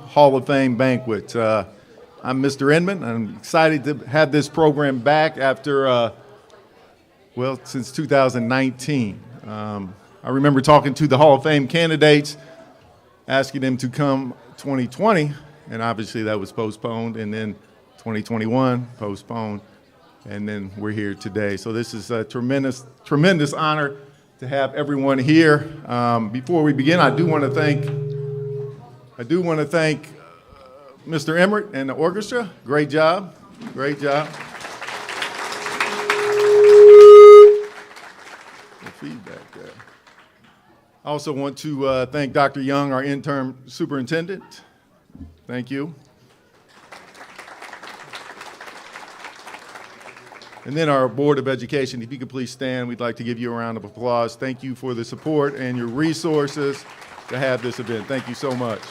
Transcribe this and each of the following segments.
Hall of Fame banquet. I'm Mr. Inman. I'm excited to have this program back after, since 2019. I remember talking to the Hall of Fame candidates, asking them to come 2020, and obviously that was postponed, and then 2021 postponed, and then we're here today. So this is a tremendous, tremendous honor to have everyone here. Before we begin, I do want to thank Mr. Emmert and the orchestra. Great job, great job. The feedback there. I also want to thank Dr. Young, our interim superintendent. Thank you. And then our Board of Education, if you could please stand, we'd like to give you a round of applause. Thank you for the support and your resources to have this event. Thank you so much.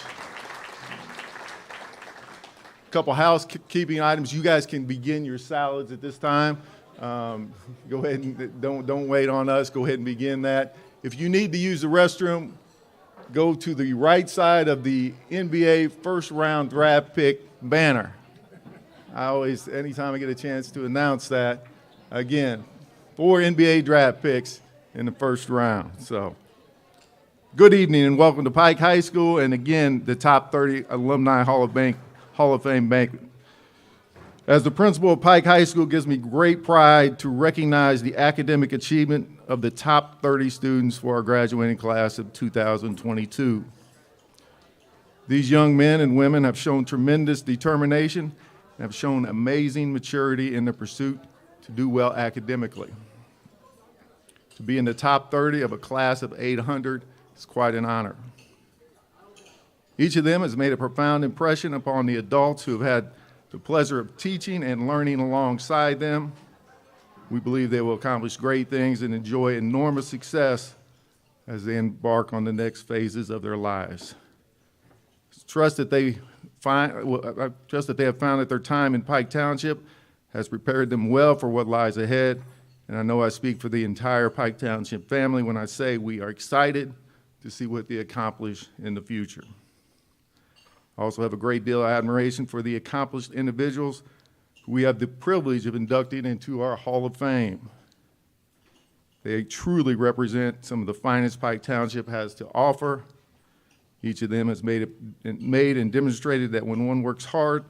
A couple housekeeping items. You guys can begin your salads at this time. Go ahead and don't wait on us. Go ahead and begin that. If you need to use the restroom, go to the right side of the NBA first round draft pick banner. Anytime I get a chance to announce that, again, 4 NBA draft picks in the first round. So, good evening and welcome to Pike High School, and again, the top 30 Alumni Hall of Fame banquet. As the principal of Pike High School, it gives me great pride to recognize the academic achievement of the top 30 students for our graduating class of 2022. These young men and women have shown tremendous determination, have shown amazing maturity in the pursuit to do well academically. To be in the top 30 of a class of 800 is quite an honor. Each of them has made a profound impression upon the adults who have had the pleasure of teaching and learning alongside them. We believe they will accomplish great things and enjoy enormous success as they embark on the next phases of their lives. I trust that they have found that their time in Pike Township has prepared them well for what lies ahead, and I know I speak for the entire Pike Township family when I say we are excited to see what they accomplish in the future. I also have a great deal of admiration for the accomplished individuals who we have the privilege of inducting into our Hall of Fame. They truly represent some of the finest Pike Township has to offer. Each of them has made and demonstrated that when one works hard,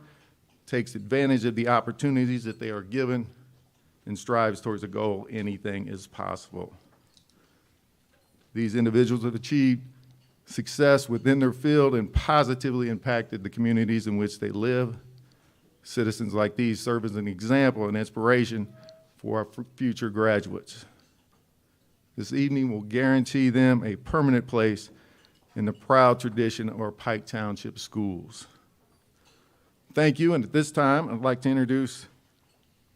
takes advantage of the opportunities that they are given, and strives towards a goal, anything is possible. These individuals have achieved success within their field and positively impacted the communities in which they live. Citizens like these serve as an example and inspiration for our future graduates. This evening will guarantee them a permanent place in the proud tradition of our Pike Township schools. Thank you, and at this time, I'd like to introduce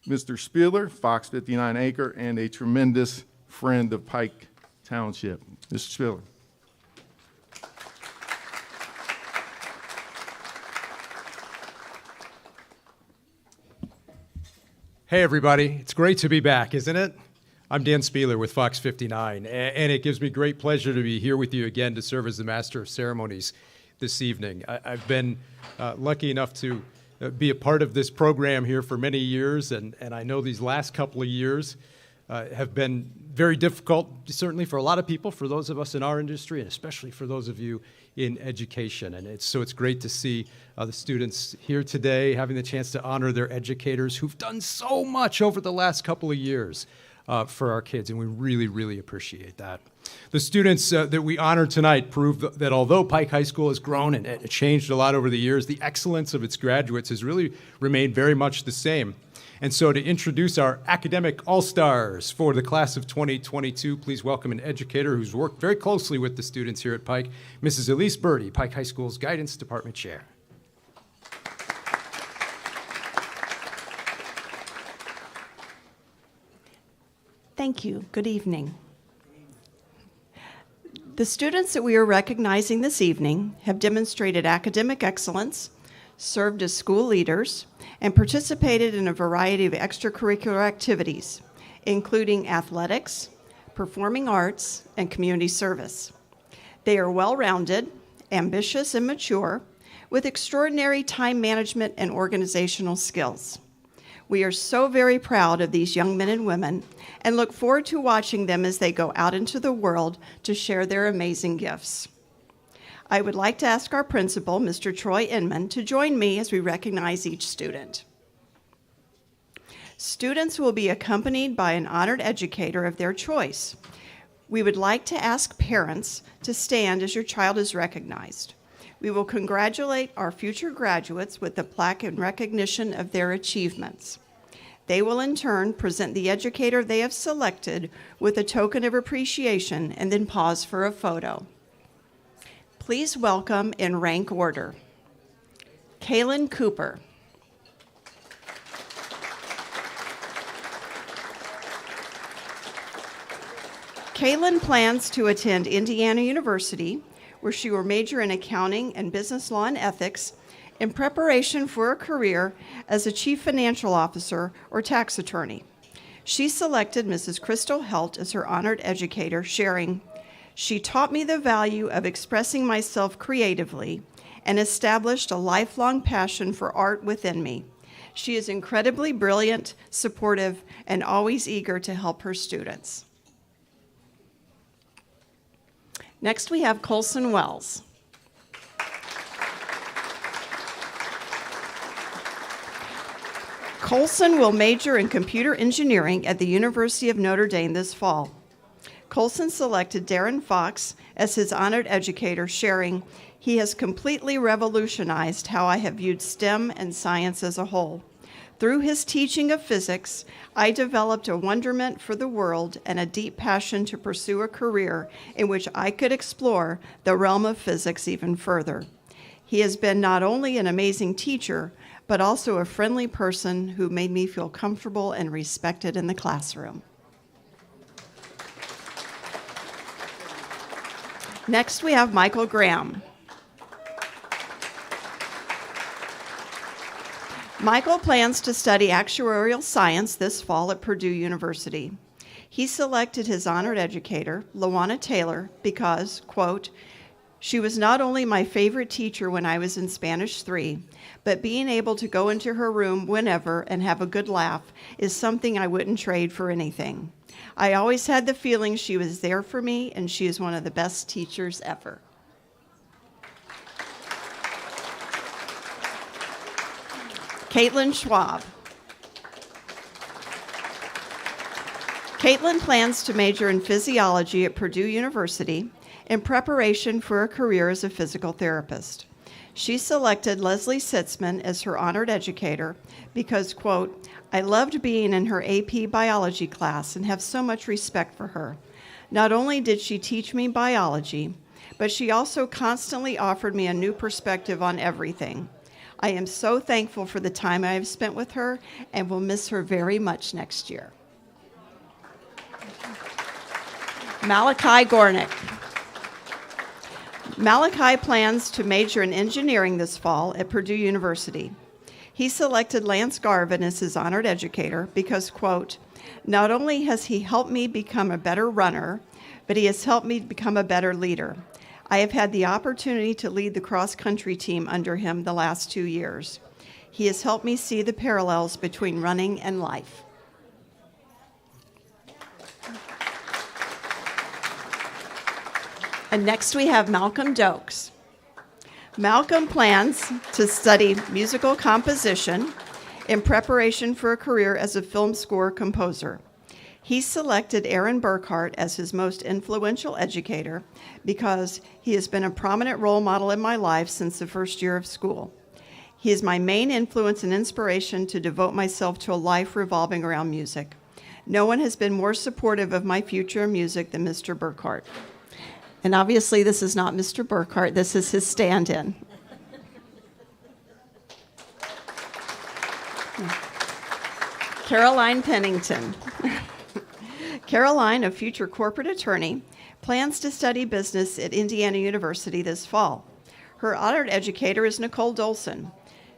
Mr. Spieler, Fox 59 Acre, and a tremendous friend of Pike Township. Mr. Spieler. Hey everybody, it's great to be back, isn't it? I'm Dan Spieler with Fox 59, and it gives me great pleasure to be here with you again to serve as the Master of Ceremonies this evening. I've been lucky enough to be a part of this program here for many years, and I know these last couple of years have been very difficult, certainly for a lot of people, for those of us in our industry, and especially for those of you in education. And it's great to see the students here today having the chance to honor their educators who've done so much over the last couple of years for our kids, and we really, really appreciate that. The students that we honor tonight prove that although Pike High School has grown and changed a lot over the years, the excellence of its graduates has really remained very much the same. And so to introduce our academic all-stars for the class of 2022, please welcome an educator who's worked very closely with the students here at Pike, Mrs. Elise Birdie, Pike High School's Guidance Department Chair. Thank you. Good evening. The students that we are recognizing this evening have demonstrated academic excellence, served as school leaders, and participated in a variety of extracurricular activities, including athletics, performing arts, and community service. They are well-rounded, ambitious, and mature, with extraordinary time management and organizational skills. We are so very proud of these young men and women and look forward to watching them as they go out into the world to share their amazing gifts. I would like to ask our principal, Mr. Troy Inman, to join me as we recognize each student. Students will be accompanied by an honored educator of their choice. We would like to ask parents to stand as your child is recognized. We will congratulate our future graduates with a plaque in recognition of their achievements. They will in turn present the educator they have selected with a token of appreciation and then pause for a photo. Please welcome in rank order, Kaylin Cooper. Kaylin plans to attend Indiana University, where she will major in accounting and business law and ethics in preparation for a career as a chief financial officer or tax attorney. She selected Mrs. Crystal Helt as her honored educator, sharing, "She taught me the value of expressing myself creatively and established a lifelong passion for art within me. She is incredibly brilliant, supportive, and always eager to help her students." Next, we have Colson Wells. Colson will major in computer engineering at the University of Notre Dame this fall. Colson selected Darren Fox as his honored educator, sharing, "He has completely revolutionized how I have viewed STEM and science as a whole. Through his teaching of physics, I developed a wonderment for the world and a deep passion to pursue a career in which I could explore the realm of physics even further. He has been not only an amazing teacher, but also a friendly person who made me feel comfortable and respected in the classroom." Next, we have Michael Graham. Michael plans to study actuarial science this fall at Purdue University. He selected his honored educator, Lawana Taylor, because, quote, "She was not only my favorite teacher when I was in Spanish 3, but being able to go into her room whenever and have a good laugh is something I wouldn't trade for anything. I always had the feeling she was there for me, and she is one of the best teachers ever." Caitlin Schwab. Caitlin plans to major in physiology at Purdue University in preparation for a career as a physical therapist. She selected Leslie Sitzman as her honored educator because, quote, "I loved being in her AP biology class and have so much respect for her. Not only did she teach me biology, but she also constantly offered me a new perspective on everything. I am so thankful for the time I have spent with her and will miss her very much next year." Malachi Gornick. Malachi plans to major in engineering this fall at Purdue University. He selected Lance Garvin as his honored educator because, quote, "Not only has he helped me become a better runner, but he has helped me become a better leader. I have had the opportunity to lead the cross-country team under him the last 2 years. He has helped me see the parallels between running and life." And next we have Malcolm Dokes. Malcolm plans to study musical composition in preparation for a career as a film score composer. He selected Aaron Burkhart as his most influential educator because he has been a prominent role model in my life since the first year of school. He is my main influence and inspiration to devote myself to a life revolving around music. No one has been more supportive of my future in music than Mr. Burkhart. And obviously this is not Mr. Burkhart, this is his stand-in. Caroline Pennington. Caroline, a future corporate attorney, plans to study business at Indiana University this fall. Her honored educator is Nicole Dolson.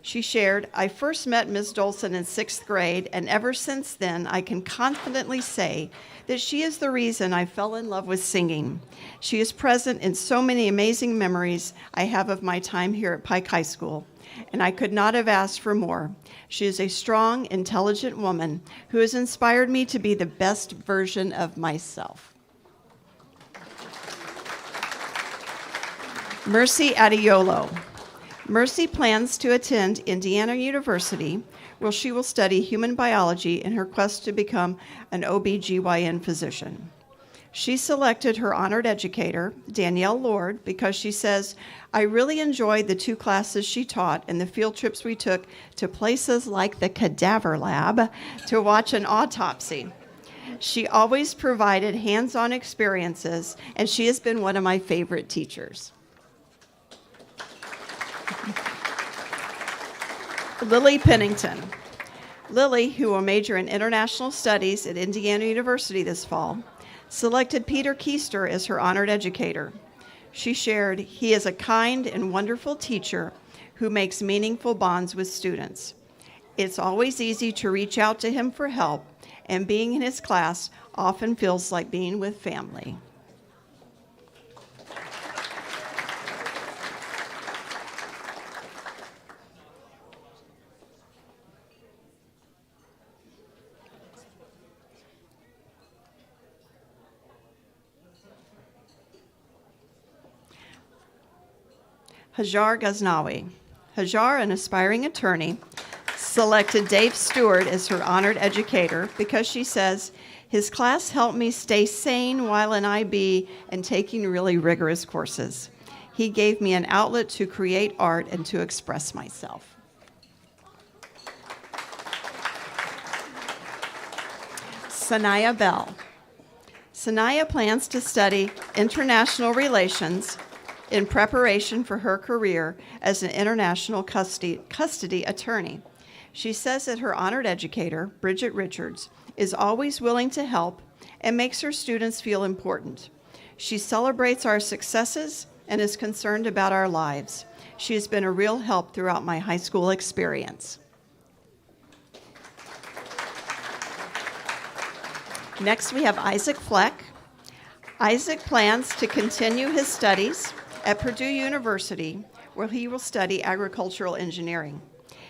She shared, "I first met Ms. Dolson in 6th grade, and ever since then, I can confidently say that she is the reason I fell in love with singing. She is present in so many amazing memories I have of my time here at Pike High School, and I could not have asked for more. She is a strong, intelligent woman who has inspired me to be the best version of myself." Mercy Adiolo. Mercy plans to attend Indiana University, where she will study human biology in her quest to become an OB/GYN physician. She selected her honored educator, Danielle Lord, because she says, "I really enjoyed the 2 classes she taught and the field trips we took to places like the cadaver lab to watch an autopsy. She always provided hands-on experiences, and she has been one of my favorite teachers." Lily Pennington. Lily, who will major in international studies at Indiana University this fall, selected Peter Keister as her honored educator. She shared, "He is a kind and wonderful teacher who makes meaningful bonds with students. It's always easy to reach out to him for help, and being in his class often feels like being with family." Hajar Ghaznawi. Hajar, an aspiring attorney, selected Dave Stewart as her honored educator because she says, "His class helped me stay sane while in IB and taking really rigorous courses. He gave me an outlet to create art and to express myself." Sanaya Bell. Sanaya plans to study international relations in preparation for her career as an international custody attorney. She says that her honored educator, Bridget Richards, is always willing to help and makes her students feel important. She celebrates our successes and is concerned about our lives. She has been a real help throughout my high school experience. Next, we have Isaac Fleck. Isaac plans to continue his studies at Purdue University, where he will study agricultural engineering.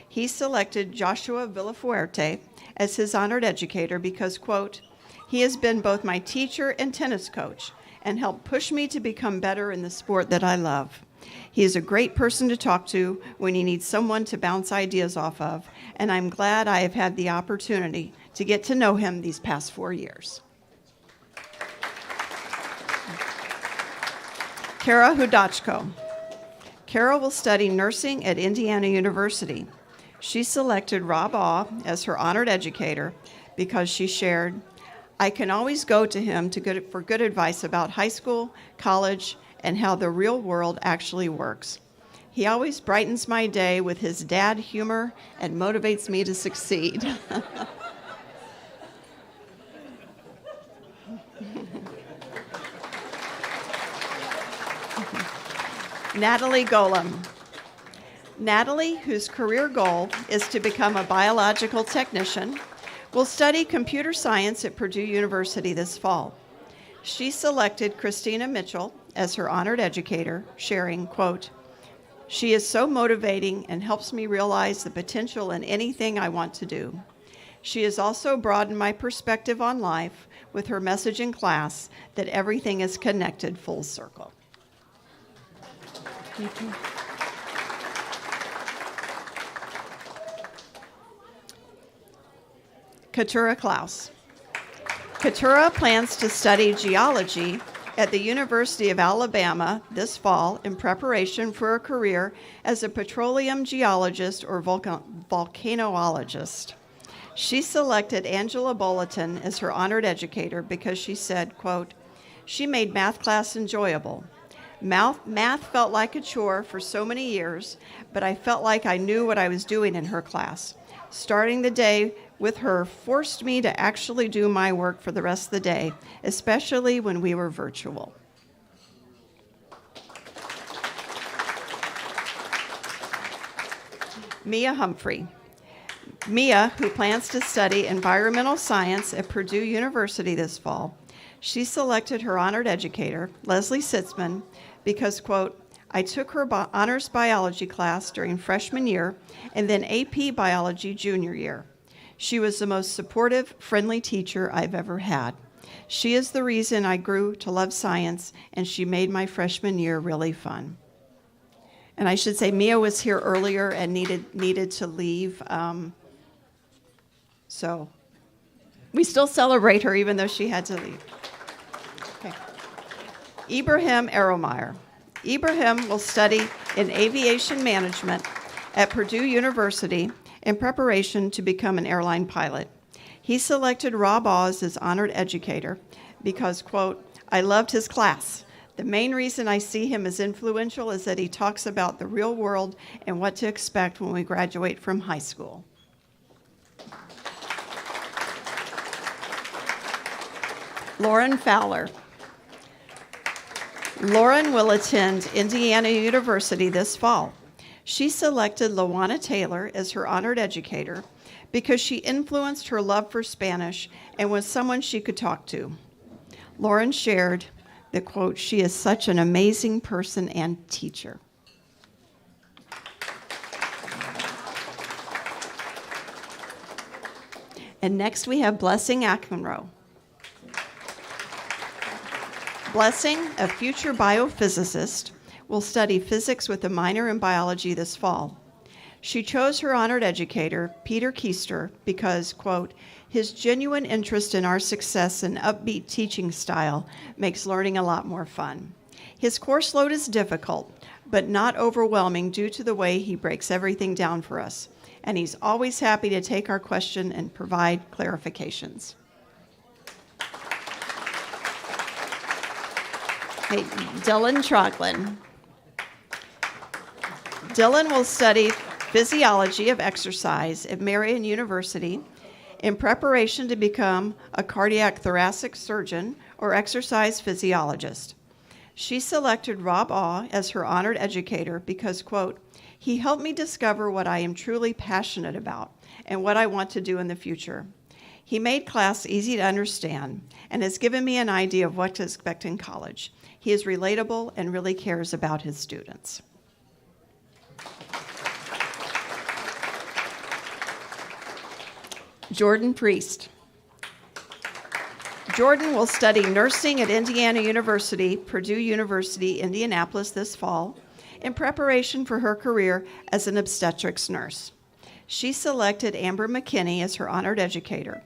He selected Joshua Villafuerte as his honored educator because, quote, "He has been both my teacher and tennis coach and helped push me to become better in the sport that I love. He is a great person to talk to when you need someone to bounce ideas off of, and I'm glad I have had the opportunity to get to know him these past 4 years." Kara Hudachko. Kara will study nursing at Indiana University. She selected Rob Awe as her honored educator because she shared, "I can always go to him for good advice about high school, college, and how the real world actually works. He always brightens my day with his dad humor and motivates me to succeed." Natalie Golem. Natalie, whose career goal is to become a biological technician, will study computer science at Purdue University this fall. She selected Christina Mitchell as her honored educator, sharing, quote, "She is so motivating and helps me realize the potential in anything I want to do. She has also broadened my perspective on life with her message in class that everything is connected full circle." Katura Klaus. Katura plans to study geology at the University of Alabama this fall in preparation for a career as a petroleum geologist or volcanologist. She selected Angela Bulletin as her honored educator because she said, quote, "She made math class enjoyable. Math felt like a chore for so many years, but I felt like I knew what I was doing in her class. Starting the day with her forced me to actually do my work for the rest of the day, especially when we were virtual." Mia Humphrey. Mia, who plans to study environmental science at Purdue University this fall, she selected her honored educator, Leslie Sitzman, because, quote, I took her honors biology class during freshman year and then AP biology junior year. She was the most supportive, friendly teacher I've ever had. She is the reason I grew to love science, and she made my freshman year really fun. And I should say, Mia was here earlier and needed to leave. So we still celebrate her even though she had to leave. Okay. Ibrahim Aromeyer. Ibrahim will study in aviation management at Purdue University in preparation to become an airline pilot. He selected Rob Oz as honored educator because, quote, I loved his class. The main reason I see him as influential is that he talks about the real world and what to expect when we graduate from high school. Lauren Fowler. Lauren will attend Indiana University this fall. She selected Lawana Taylor as her honored educator because she influenced her love for Spanish and was someone she could talk to. Lauren shared that, quote, she is such an amazing person and teacher. And next we have Blessing Akenroe. Blessing, a future biophysicist, will study physics with a minor in biology this fall. She chose her honored educator, Peter Keister, because, quote, his genuine interest in our success and upbeat teaching style makes learning a lot more fun. His course load is difficult, but not overwhelming due to the way he breaks everything down for us. And he's always happy to take our question and provide clarifications. Okay, Dylan Troglin. Dylan will study physiology of exercise at Marian University in preparation to become a cardiac thoracic surgeon or exercise physiologist. She selected Rob Awe as her honored educator because, quote, he helped me discover what I am truly passionate about and what I want to do in the future. He made class easy to understand and has given me an idea of what to expect in college. He is relatable and really cares about his students. Jordan Priest. Jordan will study nursing at Indiana University, Purdue University, Indianapolis this fall in preparation for her career as an obstetrics nurse. She selected Amber McKinney as her honored educator.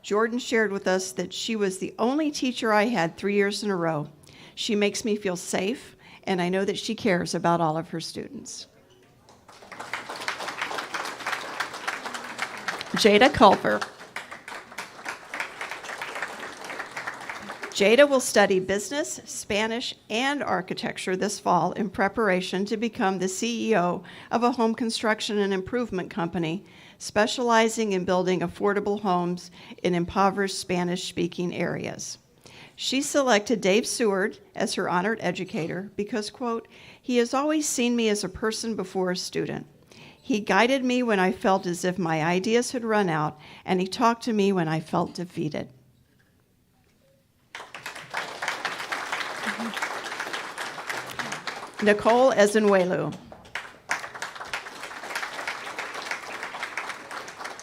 Jordan shared with us that she was the only teacher I had 3 years in a row. She makes me feel safe, and I know that she cares about all of her students. Jada Culver. Jada will study business, Spanish, and architecture this fall in preparation to become the CEO of a home construction and improvement company specializing in building affordable homes in impoverished Spanish-speaking areas. She selected Dave Seward as her honored educator because, quote, he has always seen me as a person before a student. He guided me when I felt as if my ideas had run out, and he talked to me when I felt defeated. Nicole Ezenwelu.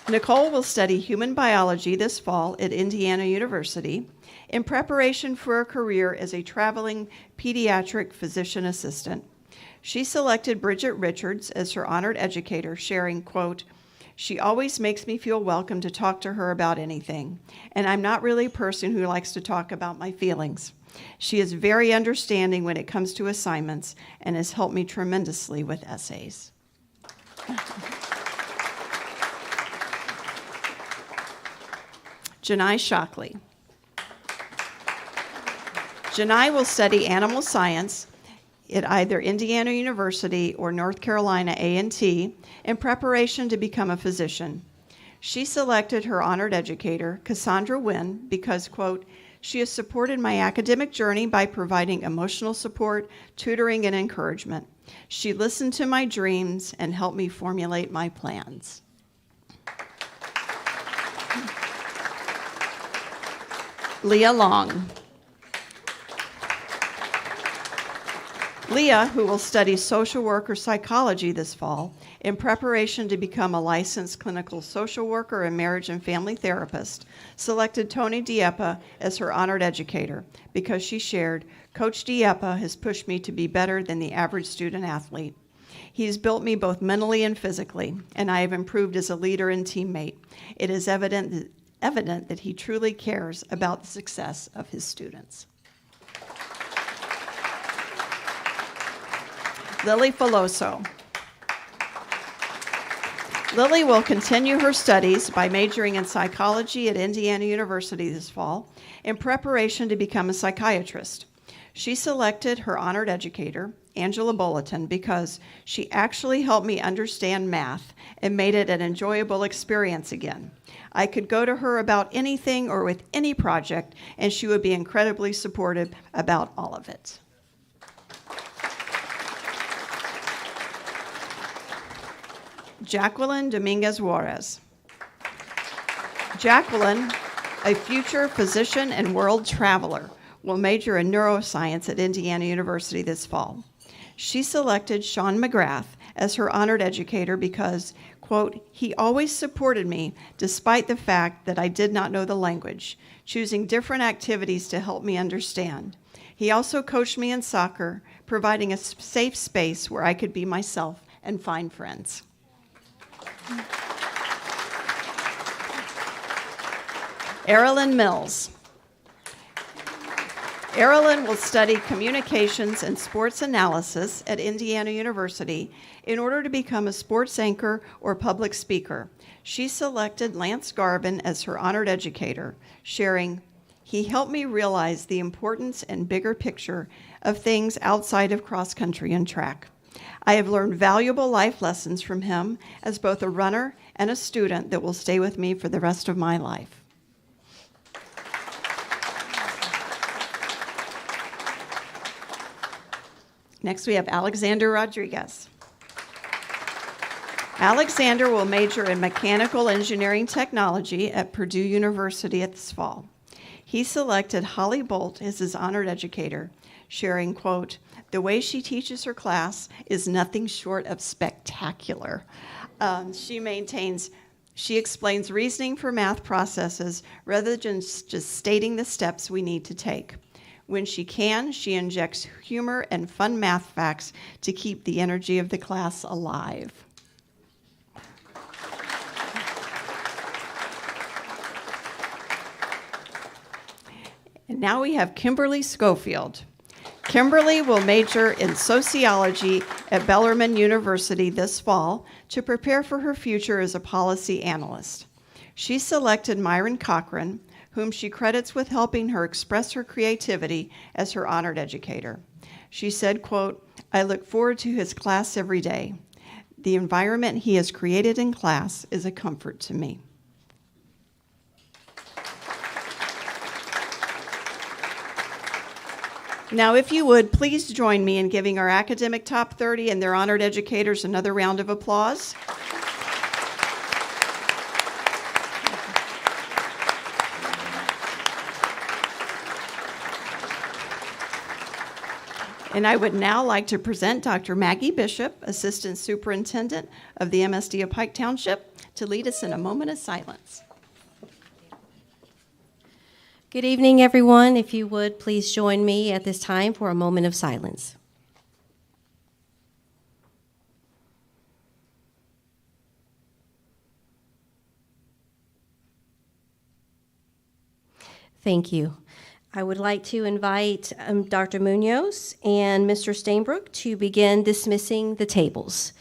Nicole will study human biology this fall at Indiana University in preparation for a career as a traveling pediatric physician assistant. She selected Bridget Richards as her honored educator, sharing, quote, she always makes me feel welcome to talk to her about anything, and I'm not really a person who likes to talk about my feelings. She is very understanding when it comes to assignments and has helped me tremendously with essays. Janai Shockley. Janai will study animal science at either Indiana University or North Carolina A&T in preparation to become a physician. She selected her honored educator, Cassandra Wynn, because, quote, She has supported my academic journey by providing emotional support, tutoring, and encouragement. She listened to my dreams and helped me formulate my plans. Leah Long. Leah, who will study social work or psychology this fall in preparation to become a licensed clinical social worker and marriage and family therapist, selected Tony Dieppe as her honored educator because she shared, "Coach Dieppe has pushed me to be better than the average student athlete. He's built me both mentally and physically, and I have improved as a leader and teammate. It is evident that he truly cares about the success of his students." Lily Filoso. Lily will continue her studies by majoring in psychology at Indiana University this fall in preparation to become a psychiatrist. She selected her honored educator, Angela Bulletin, because she actually helped me understand math and made it an enjoyable experience again. I could go to her about anything or with any project, and she would be incredibly supportive about all of it. Jacqueline Dominguez Juarez. Jacqueline, a future physician and world traveler, will major in neuroscience at Indiana University this fall. She selected Sean McGrath as her honored educator because, quote, "he always supported me despite the fact that I did not know the language, choosing different activities to help me understand. He also coached me in soccer, providing a safe space where I could be myself and find friends." Erilyn Mills. Erilyn will study communications and sports analysis at Indiana University in order to become a sports anchor or public speaker. She selected Lance Garvin as her honored educator, sharing, "He helped me realize the importance and bigger picture of things outside of cross country and track. I have learned valuable life lessons from him as both a runner and a student that will stay with me for the rest of my life." Next, we have Alexander Rodriguez. Alexander will major in mechanical engineering technology at Purdue University this fall. He selected Holly Bolt as his honored educator, sharing, quote, "The way she teaches her class is nothing short of spectacular. She explains reasoning for math processes rather than just stating the steps we need to take. When she can, she injects humor and fun math facts to keep the energy of the class alive." And now we have Kimberly Schofield. Kimberly will major in sociology at Bellarmine University this fall to prepare for her future as a policy analyst. She selected Myron Cochran, whom she credits with helping her express her creativity, as her honored educator. She said, quote, "I look forward to his class every day. The environment he has created in class is a comfort to me." Now, if you would, please join me in giving our academic top 30 and their honored educators another round of applause. And I would now like to present Dr. Maggie Bishop, Assistant Superintendent of the MSD of Pike Township, to lead us in a moment of silence. Good evening, everyone. If you would, please join me at this time for a moment of silence. Thank you. I would like to invite Dr. Munoz and Mr. Stainbrook to begin dismissing the tables.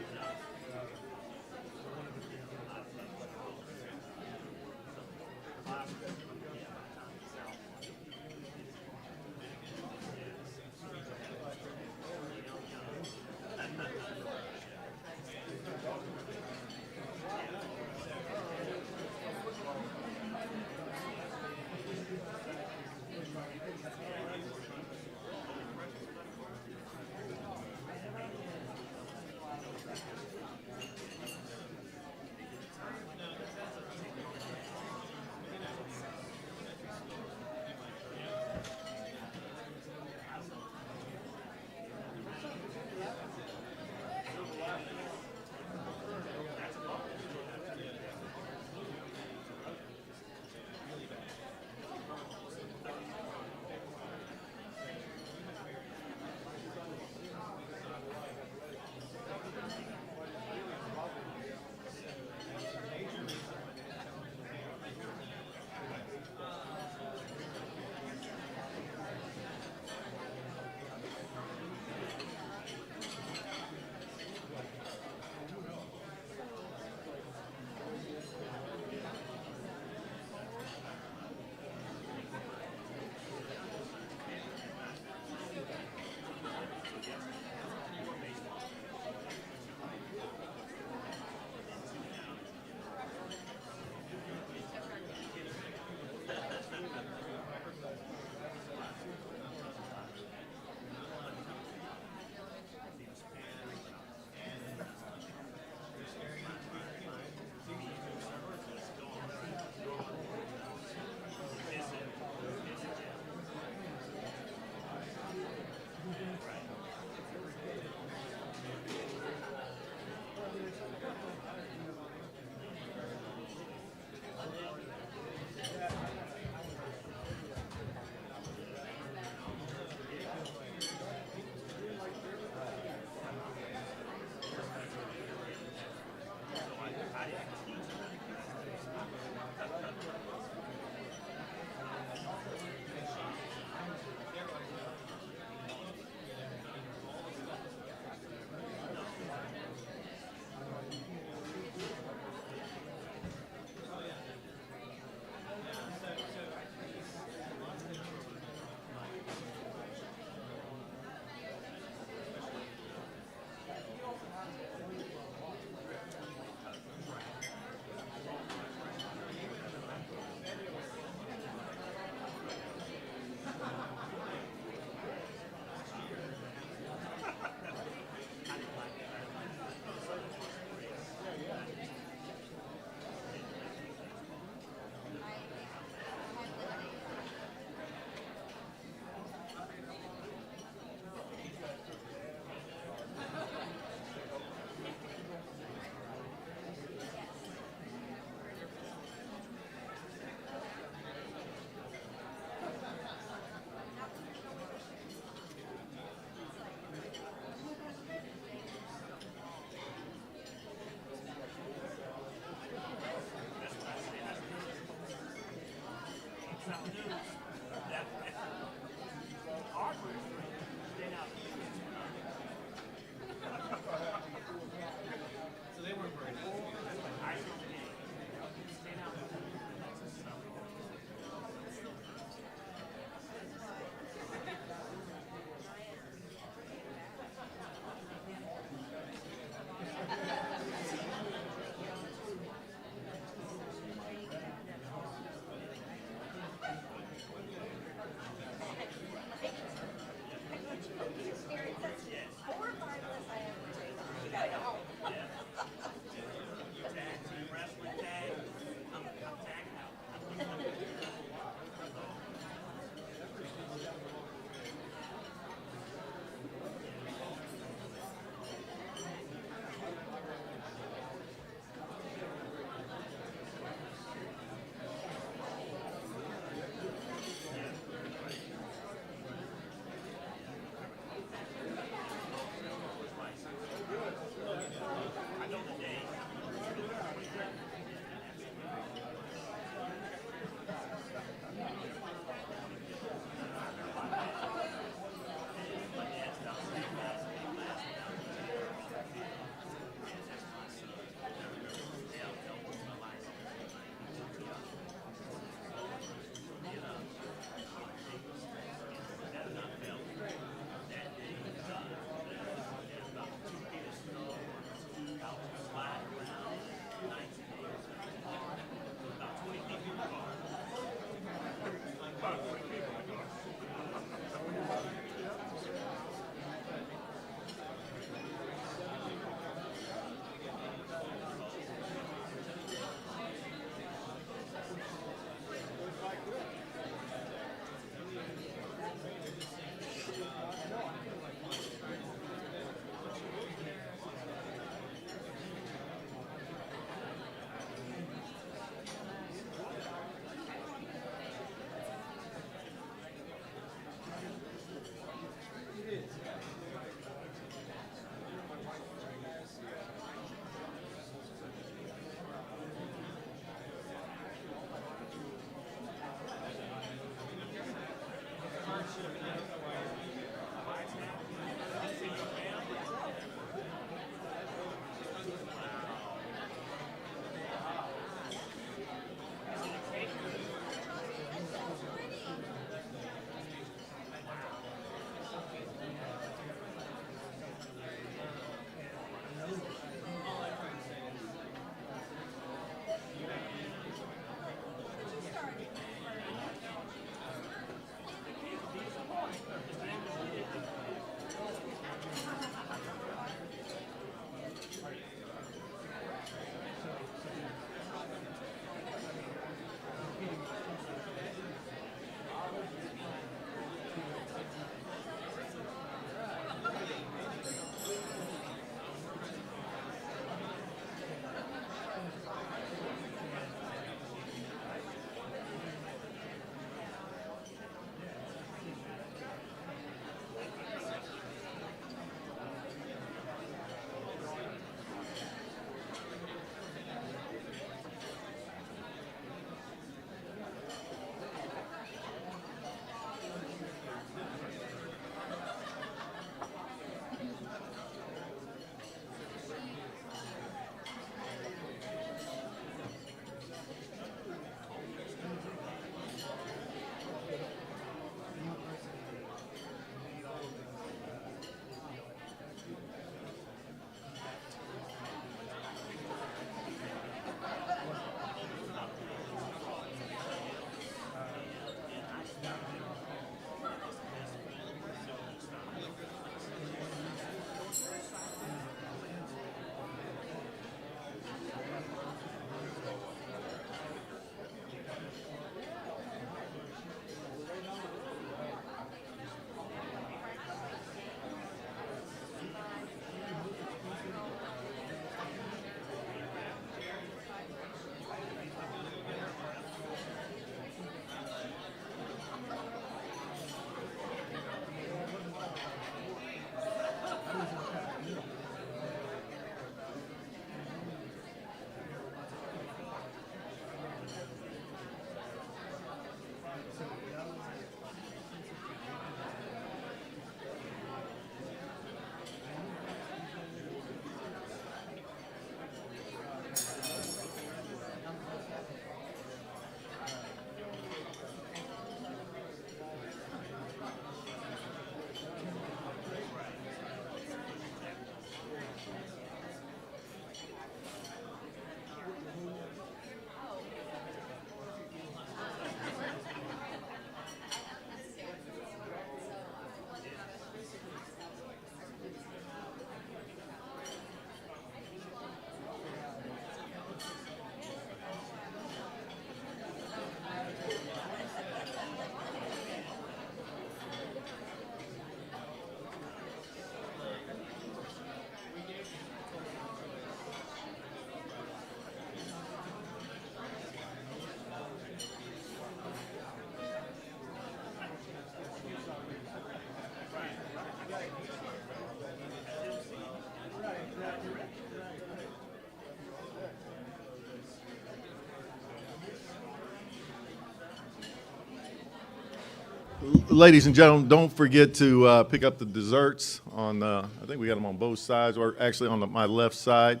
Ladies and gentlemen, don't forget to pick up the desserts on, I think we got them on both sides, or actually on my left side.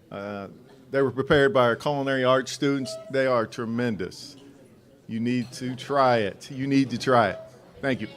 They were prepared by our culinary arts students. They are tremendous. You need to try it. You need to try it. Thank you.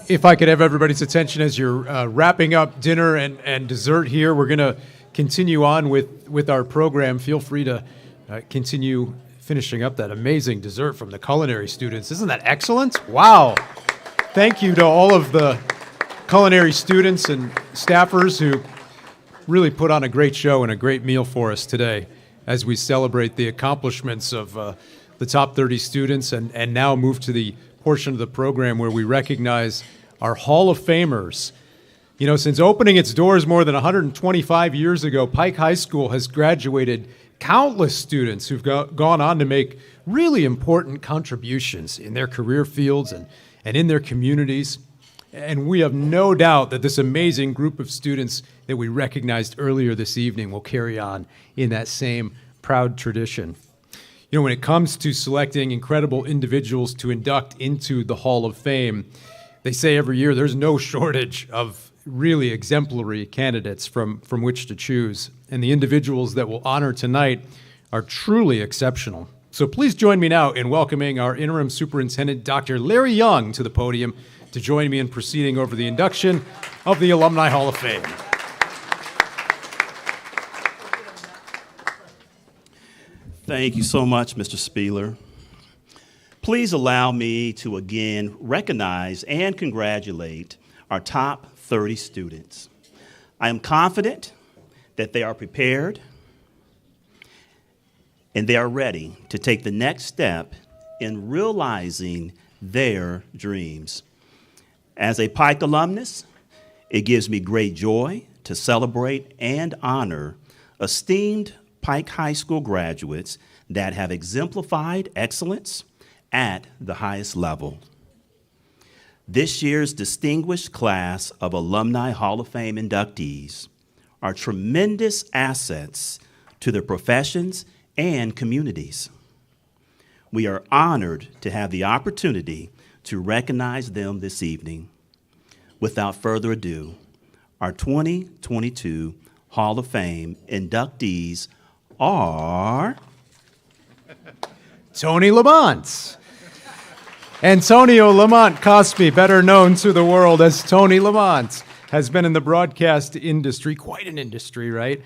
If I could have everybody's attention as you're wrapping up dinner and dessert here, we're going to continue on with our program. Feel free to continue finishing up that amazing dessert from the culinary students. Isn't that excellent? Wow. Thank you to all of the culinary students and staffers who really put on a great show and a great meal for us today as we celebrate the accomplishments of the top 30 students and now move to the portion of the program where we recognize our Hall of Famers. You know, since opening its doors more than 125 years ago, Pike High School has graduated countless students who've gone on to make really important contributions in their career fields and in their communities. And we have no doubt that this amazing group of students that we recognized earlier this evening will carry on in that same proud tradition. You know, when it comes to selecting incredible individuals to induct into the Hall of Fame, they say every year there's no shortage of really exemplary candidates from which to choose. And the individuals that we'll honor tonight are truly exceptional. So please join me now in welcoming our interim superintendent, Dr. Larry Young, to the podium to join me in proceeding over the induction of the Alumni Hall of Fame. Thank you so much, Mr. Spieler. Please allow me to again recognize and congratulate our top 30 students. I am confident that they are prepared and they are ready to take the next step in realizing their dreams. As a Pike alumnus, it gives me great joy to celebrate and honor esteemed Pike High School graduates that have exemplified excellence at the highest level. This year's distinguished class of Alumni Hall of Fame inductees are tremendous assets to their professions and communities. We are honored to have the opportunity to recognize them this evening. Without further ado, our 2022 Hall of Fame inductees are Tony Lamont. Antonio Lamont Cosby, better known to the world as Tony Lamont, has been in the broadcast industry, quite an industry, right,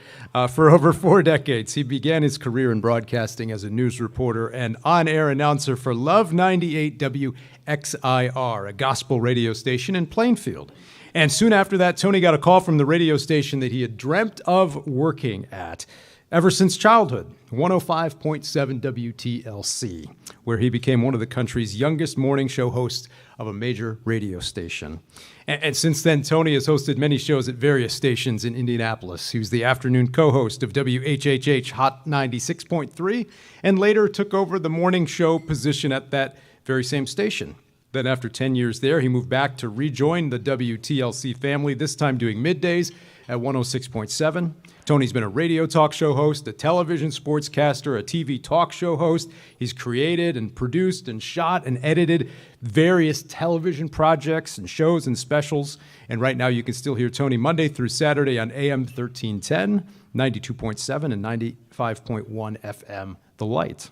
for over 4 decades. He began his career in broadcasting as a news reporter and on-air announcer for Love 98 WXIR, a gospel radio station in Plainfield. And soon after that, Tony got a call from the radio station that he had dreamt of working at ever since childhood, 105.7 WTLC, where he became one of the country's youngest morning show hosts of a major radio station. And since then, Tony has hosted many shows at various stations in Indianapolis. He was the afternoon co-host of WHHH Hot 96.3, and later took over the morning show position at that very same station. Then after 10 years there, he moved back to rejoin the WTLC family, this time doing middays at 106.7. Tony's been a radio talk show host, a television sportscaster, a TV talk show host. He's created and produced and shot and edited various television projects and shows and specials. And right now you can still hear Tony Monday through Saturday on AM 1310, 92.7 and 95.1 FM, The Light.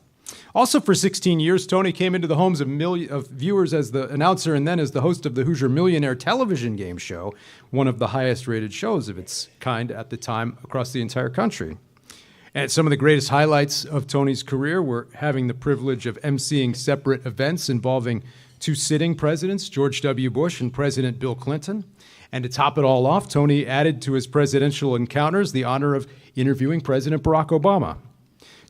Also for 16 years, Tony came into the homes of viewers as the announcer and then as the host of the Hoosier Millionaire television game show, one of the highest rated shows of its kind at the time across the entire country. And some of the greatest highlights of Tony's career were having the privilege of emceeing separate events involving 2 sitting presidents, George W. Bush and President Bill Clinton. And to top it all off, Tony added to his presidential encounters the honor of interviewing President Barack Obama.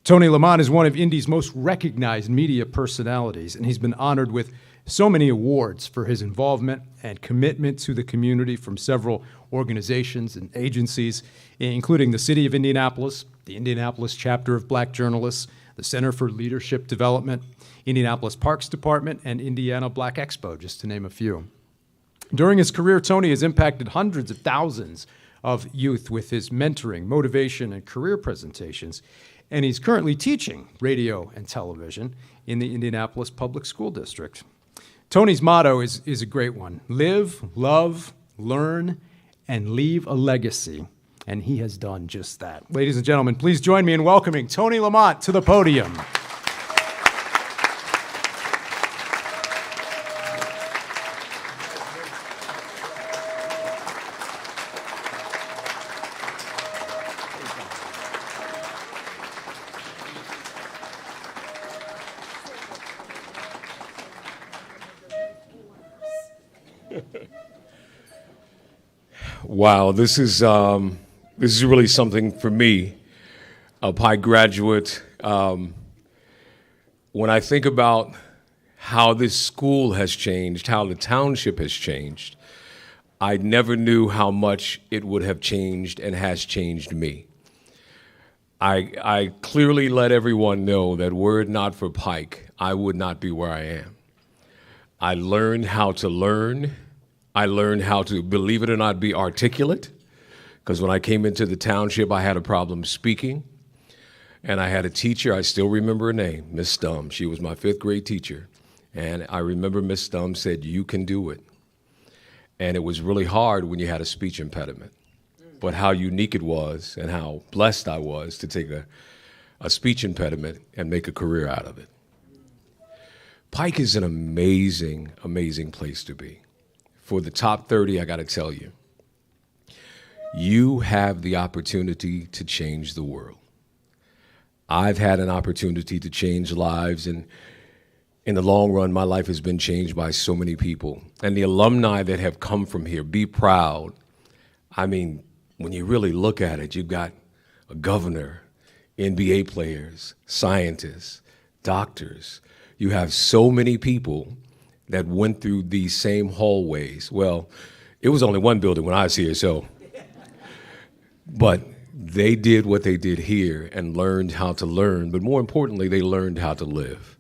Tony Lamont is one of Indy's most recognized media personalities, and he's been honored with so many awards for his involvement and commitment to the community from several organizations and agencies, including the City of Indianapolis, the Indianapolis chapter of Black Journalists, the Center for Leadership Development, Indianapolis Parks Department, and Indiana Black Expo, just to name a few. During his career, Tony has impacted hundreds of thousands of youth with his mentoring, motivation, and career presentations, and he's currently teaching radio and television in the Indianapolis Public School District. Tony's motto is a great one: live, love, learn, and leave a legacy. And he has done just that. Ladies and gentlemen, please join me in welcoming Tony Lamont to the podium. Wow, this is really something for me, a Pike graduate. When I think about how this school has changed, how the township has changed, I never knew how much it would have changed and has changed me. I clearly let everyone know that were it not for Pike, I would not be where I am. I learned how to learn. I learned how to, believe it or not, be articulate, because when I came into the township, I had a problem speaking, and I had a teacher, I still remember her name, Miss Stum. She was my 5th grade teacher, and I remember Miss Stum said, "You can do it." And it was really hard when you had a speech impediment, but how unique it was and how blessed I was to take a speech impediment and make a career out of it. Pike is an amazing, amazing place to be. For the top 30, I got to tell you, you have the opportunity to change the world. I've had an opportunity to change lives, and in the long run, my life has been changed by so many people. And the alumni that have come from here, be proud. I mean, when you really look at it, you've got a governor, NBA players, scientists, doctors. You have so many people that went through these same hallways. Well, it was only one building when I was here, so. But they did what they did here and learned how to learn, but more importantly, they learned how to live.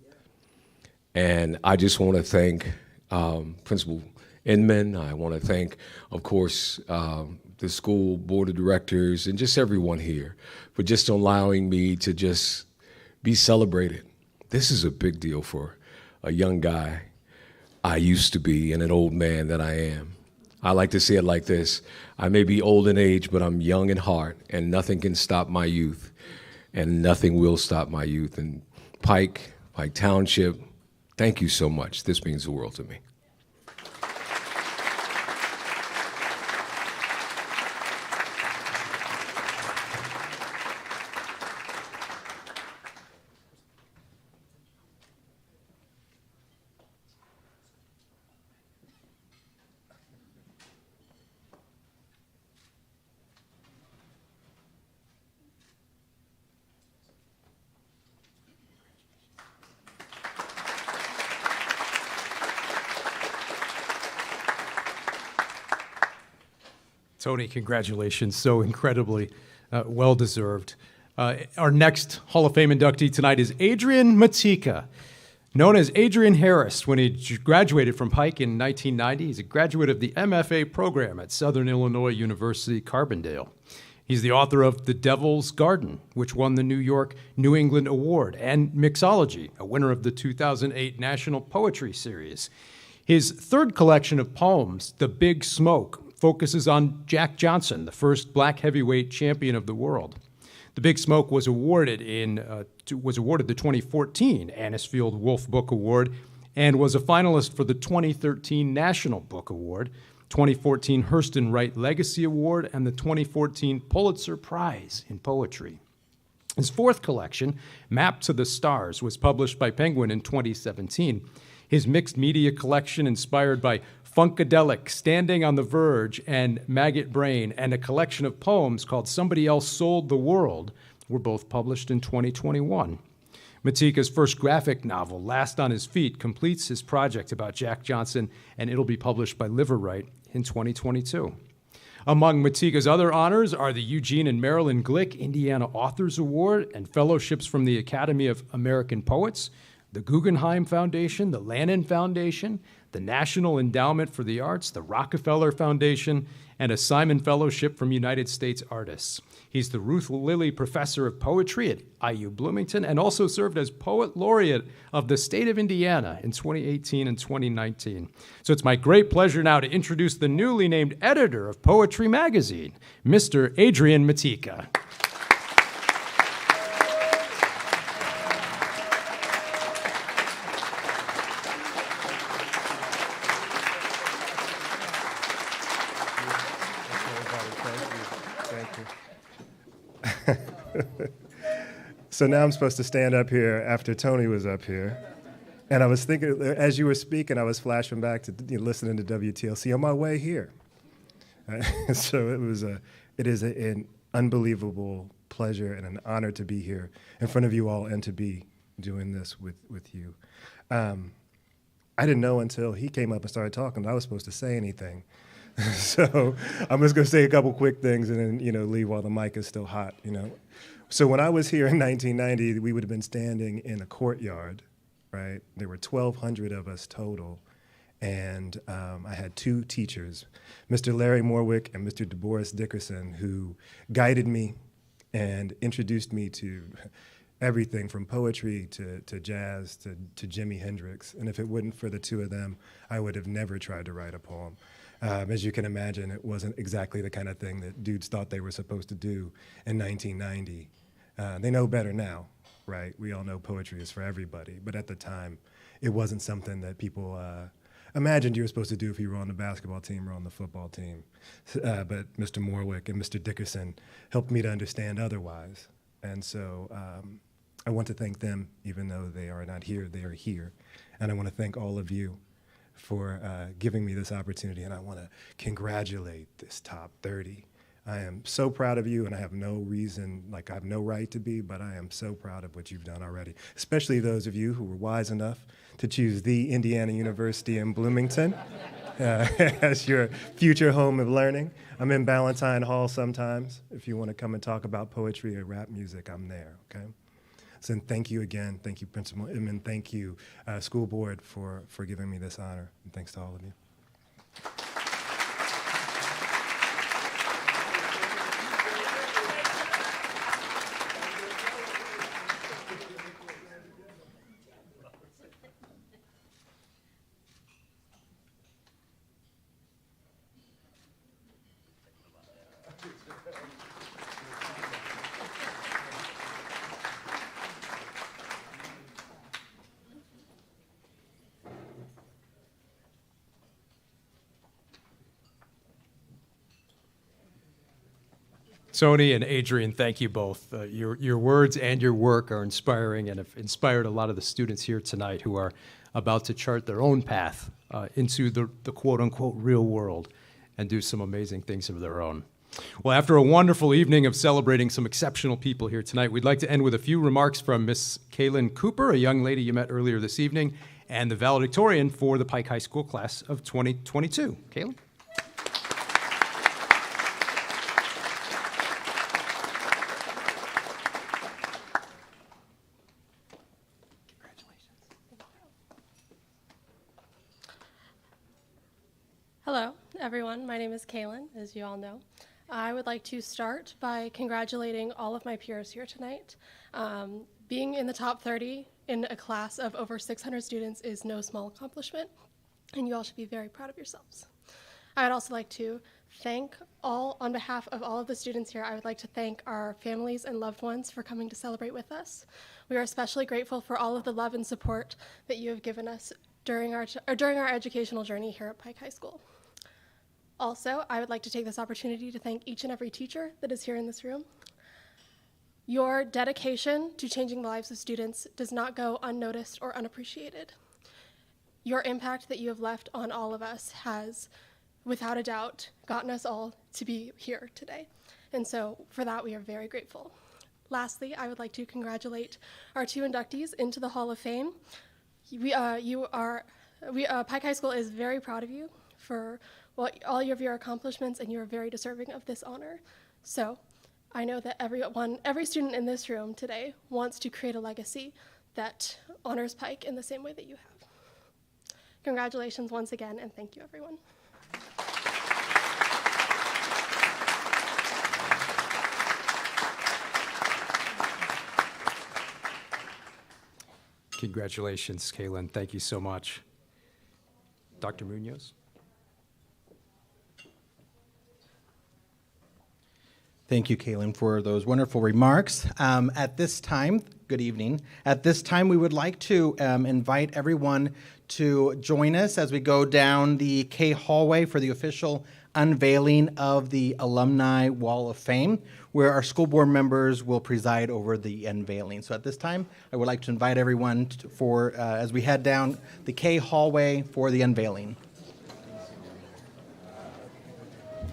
And I just want to thank Principal Inman. I want to thank, of course, the school board of directors and just everyone here for just allowing me to just be celebrated. This is a big deal for a young guy I used to be and an old man that I am. I like to say it like this: I may be old in age, but I'm young in heart, and nothing can stop my youth, and nothing will stop my youth. And Pike Township, thank you so much. This means the world to me. Tony, congratulations. So incredibly well-deserved. Our next Hall of Fame inductee tonight is Adrian Matika. Known as Adrian Harris, when he graduated from Pike in 1990, he's a graduate of the MFA program at Southern Illinois University, Carbondale. He's the author of The Devil's Garden, which won the New England Award, and Mixology, a winner of the 2008 National Poetry Series. His third collection of poems, The Big Smoke, focuses on Jack Johnson, the first black heavyweight champion of the world. The Big Smoke was awarded the 2014 Anisfield Wolf Book Award and was a finalist for the 2013 National Book Award, 2014 Hurston Wright Legacy Award, and the 2014 Pulitzer Prize in Poetry. His fourth collection, Map to the Stars, was published by Penguin in 2017. His mixed media collection, inspired by Funkadelic, Standing on the Verge, and Maggot Brain, and a collection of poems called Somebody Else Sold the World, were both published in 2021. Matika's first graphic novel, Last on His Feet, completes his project about Jack Johnson, and it'll be published by Liverwrite in 2022. Among Matika's other honors are the Eugene and Marilyn Glick Indiana Authors Award and fellowships from the Academy of American Poets, the Guggenheim Foundation, the Lannan Foundation, the National Endowment for the Arts, the Rockefeller Foundation, and a Simon Fellowship from United States Artists. He's the Ruth Lilly Professor of Poetry at IU Bloomington and also served as Poet Laureate of the state of Indiana in 2018 and 2019. So it's my great pleasure now to introduce the newly named editor of Poetry Magazine, Mr. Adrian Matika. So now I'm supposed to stand up here after Tony was up here. And I was thinking, as you were speaking, I was flashing back to listening to WTLC on my way here. So it is an unbelievable pleasure and an honor to be here in front of you all and to be doing this with you. I didn't know until he came up and started talking that I was supposed to say anything. So I'm just going to say a couple quick things and then, leave while the mic is still hot, So when I was here in 1990, we would have been standing in a courtyard, right? There were 1,200 of us total, and I had two teachers, Mr. Larry Morwick and Mr. DeBoris Dickerson, who guided me and introduced me to everything from poetry to jazz to Jimi Hendrix. And if it wasn't for the two of them, I would have never tried to write a poem. As you can imagine, it wasn't exactly the kind of thing that dudes thought they were supposed to do in 1990. They know better now, right? We all know poetry is for everybody, but at the time, it wasn't something that people imagined you were supposed to do if you were on the basketball team or on the football team. But Mr. Morwick and Mr. Dickerson helped me to understand otherwise. And so I want to thank them, even though they are not here, they are here. And I want to thank all of you for giving me this opportunity, and I want to congratulate this top 30. I am so proud of you, and I have no reason, I have no right to be, but I am so proud of what you've done already, especially those of you who were wise enough to choose the Indiana University in Bloomington as your future home of learning. I'm in Ballantyne Hall sometimes. If you want to come and talk about poetry or rap music, I'm there, okay? So thank you again. Thank you, Principal Inman. Thank you, School Board, for giving me this honor. And thanks to all of you. Sony and Adrian, thank you both. Your words and your work are inspiring and have inspired a lot of the students here tonight who are about to chart their own path into the quote-unquote real world and do some amazing things of their own. Well, after a wonderful evening of celebrating some exceptional people here tonight, we'd like to end with a few remarks from Miss Kaylin Cooper, a young lady you met earlier this evening, and the valedictorian for the Pike High School class of 2022. Kaylin? Hello, everyone. My name is Kaylin, as you all know. I would like to start by congratulating all of my peers here tonight. Being in the top 30 in a class of over 600 students is no small accomplishment, and you all should be very proud of yourselves. I would also like to thank on behalf of all of the students here, I would like to thank our families and loved ones for coming to celebrate with us. We are especially grateful for all of the love and support that you have given us during our educational journey here at Pike High School. Also, I would like to take this opportunity to thank each and every teacher that is here in this room. Your dedication to changing the lives of students does not go unnoticed or unappreciated. Your impact that you have left on all of us has, without a doubt, gotten us all to be here today. And so for that, we are very grateful. Lastly, I would like to congratulate our 2 inductees into the Hall of Fame. Pike High School is very proud of you for all of your accomplishments, and you are very deserving of this honor. So I know that every student in this room today wants to create a legacy that honors Pike in the same way that you have. Congratulations once again, and thank you, everyone. Congratulations, Kaylin. Thank you so much. Dr. Munoz? Thank you, Kaylin, for those wonderful remarks. At this time, good evening. At this time, we would like to invite everyone to join us as we go down the K hallway for the official unveiling of the Alumni Wall of Fame, where our school board members will preside over the unveiling. So at this time, I would like to invite everyone as we head down the K hallway for the unveiling.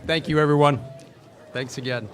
Thank you, everyone. Thanks again.